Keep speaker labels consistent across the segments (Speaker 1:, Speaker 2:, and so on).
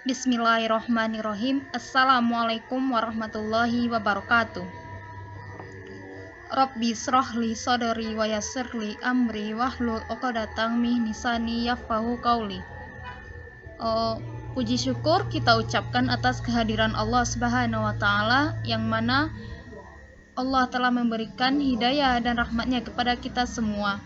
Speaker 1: Bismillahirrohmanirrohim. Assalamualaikum warahmatullahi wabarakatuh. Rabbi shrahli sadri wa yassirli amri wahlul 'uqdatam min lisani yafqahu qauli. Puji syukur kita ucapkan atas kehadiran Allah Subhanahu wa taala yang mana Allah telah memberikan hidayah dan rahmatnya kepada kita semua.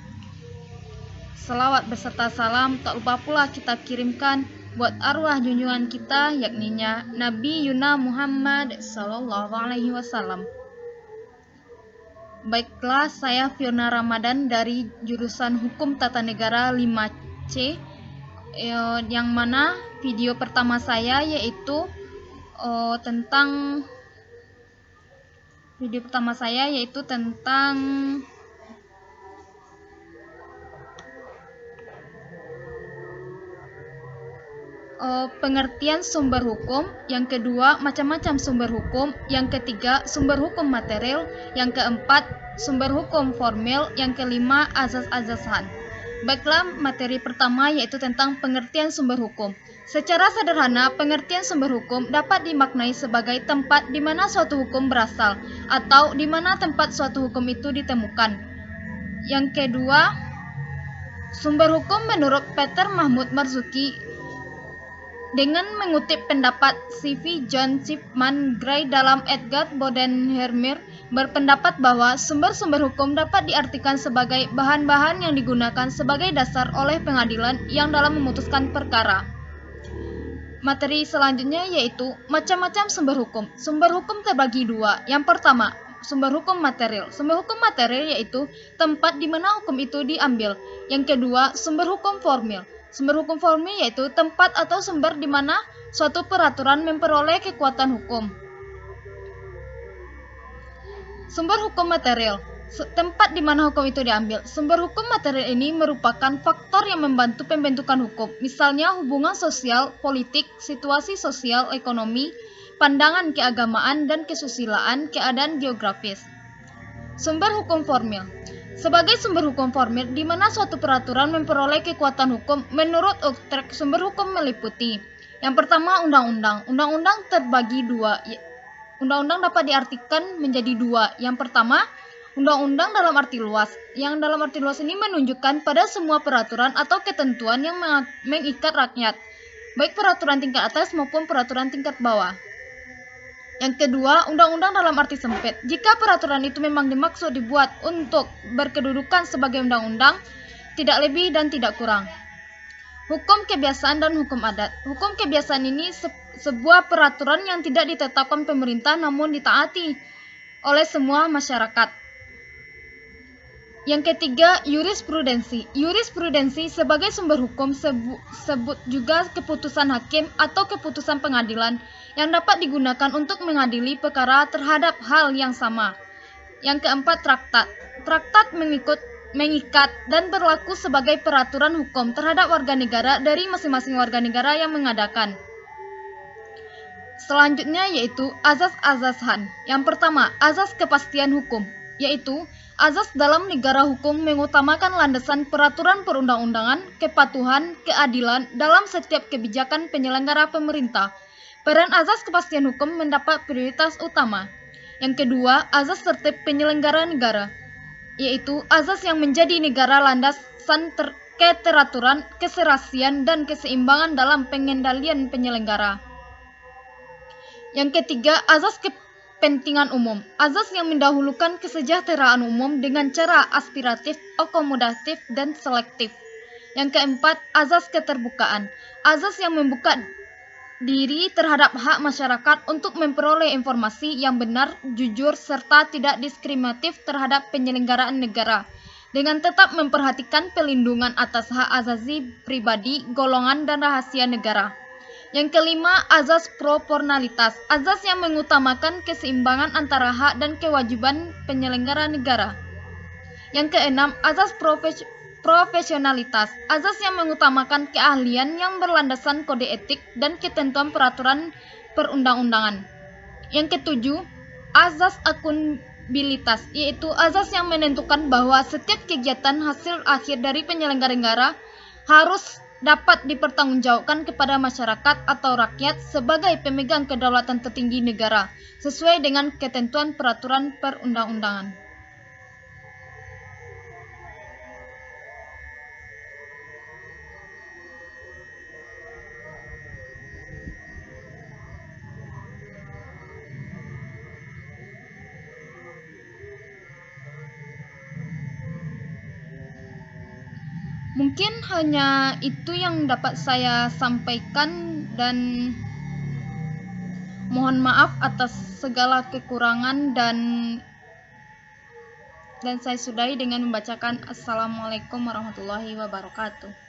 Speaker 1: Selawat beserta salam tak lupa pula kita kirimkan buat arwah junjungan kita yakninya Nabi Yuna Muhammad Sallallahu Alaihi Wasallam. Baiklah, saya Fiona Ramadan dari jurusan Hukum Tata Negara 5C, yang mana video pertama saya yaitu tentang pengertian sumber hukum, yang kedua macam-macam sumber hukum, yang ketiga sumber hukum material, yang keempat sumber hukum formil, yang kelima azas-azasan. Baiklah, materi pertama yaitu tentang pengertian sumber hukum. Secara sederhana, pengertian sumber hukum dapat dimaknai sebagai tempat di mana suatu hukum berasal atau di mana tempat suatu hukum itu ditemukan. Yang kedua, sumber hukum menurut Peter Mahmud Marzuki dengan mengutip pendapat C.V. John Chipman Gray dalam Edgar Bodenheimer berpendapat bahwa sumber-sumber hukum dapat diartikan sebagai bahan-bahan yang digunakan sebagai dasar oleh pengadilan yang dalam memutuskan perkara. Materi selanjutnya yaitu macam-macam sumber hukum. Sumber hukum terbagi dua. Yang pertama, sumber hukum material. Sumber hukum material yaitu tempat di mana hukum itu diambil. Yang kedua, sumber hukum formil. Sumber hukum formil yaitu tempat atau sumber di mana suatu peraturan memperoleh kekuatan hukum. Sumber hukum material, tempat di mana hukum itu diambil. Sumber hukum material ini merupakan faktor yang membantu pembentukan hukum, misalnya hubungan sosial, politik, situasi sosial, ekonomi, pandangan keagamaan dan kesusilaan, keadaan geografis. Sumber hukum formil. Sebagai sumber hukum formil di mana suatu peraturan memperoleh kekuatan hukum, menurut Utrecht sumber hukum meliputi: yang pertama, undang-undang. Undang-undang terbagi dua. Undang-undang dapat diartikan menjadi dua. Yang pertama, undang-undang dalam arti luas. Yang dalam arti luas ini menunjukkan pada semua peraturan atau ketentuan yang mengikat rakyat, baik peraturan tingkat atas maupun peraturan tingkat bawah. Yang kedua, undang-undang dalam arti sempit. Jika peraturan itu memang dimaksud dibuat untuk berkedudukan sebagai undang-undang, tidak lebih dan tidak kurang. Hukum kebiasaan dan hukum adat. Hukum kebiasaan ini sebuah peraturan yang tidak ditetapkan pemerintah namun ditaati oleh semua masyarakat. Yang ketiga, jurisprudensi. Jurisprudensi sebagai sumber hukum sebut juga keputusan hakim atau keputusan pengadilan yang dapat digunakan untuk mengadili perkara terhadap hal yang sama. Yang keempat, traktat. Traktat mengikat dan berlaku sebagai peraturan hukum terhadap warga negara dari masing-masing warga negara yang mengadakan. Selanjutnya yaitu azas-azasan. Yang pertama, azas kepastian hukum, yaitu azas dalam negara hukum mengutamakan landasan peraturan perundang-undangan, kepatuhan, keadilan dalam setiap kebijakan penyelenggara pemerintah. Peran azas kepastian hukum mendapat prioritas utama. Yang kedua, azas tertib penyelenggara negara, yaitu azas yang menjadi negara landasan keteraturan, keserasian, dan keseimbangan dalam pengendalian penyelenggara. Yang ketiga, azas kepentingan umum, azas yang mendahulukan kesejahteraan umum dengan cara aspiratif, akomodatif, dan selektif. Yang keempat, azas keterbukaan, azas yang membuka diri terhadap hak masyarakat untuk memperoleh informasi yang benar, jujur, serta tidak diskriminatif terhadap penyelenggaraan negara, dengan tetap memperhatikan pelindungan atas hak asasi pribadi, golongan, dan rahasia negara. Yang kelima, azas proporsionalitas, azas yang mengutamakan keseimbangan antara hak dan kewajiban penyelenggara negara. Yang keenam, azas profesionalitas, azas yang mengutamakan keahlian yang berlandasan kode etik dan ketentuan peraturan perundang-undangan. Yang ketujuh, azas akuntabilitas, yaitu azas yang menentukan bahwa setiap kegiatan hasil akhir dari penyelenggara negara harus dapat dipertanggungjawabkan kepada masyarakat atau rakyat sebagai pemegang kedaulatan tertinggi negara sesuai dengan ketentuan peraturan perundang-undangan. Mungkin hanya itu yang dapat saya sampaikan, dan mohon maaf atas segala kekurangan, dan saya sudahi dengan membacakan Assalamualaikum warahmatullahi wabarakatuh.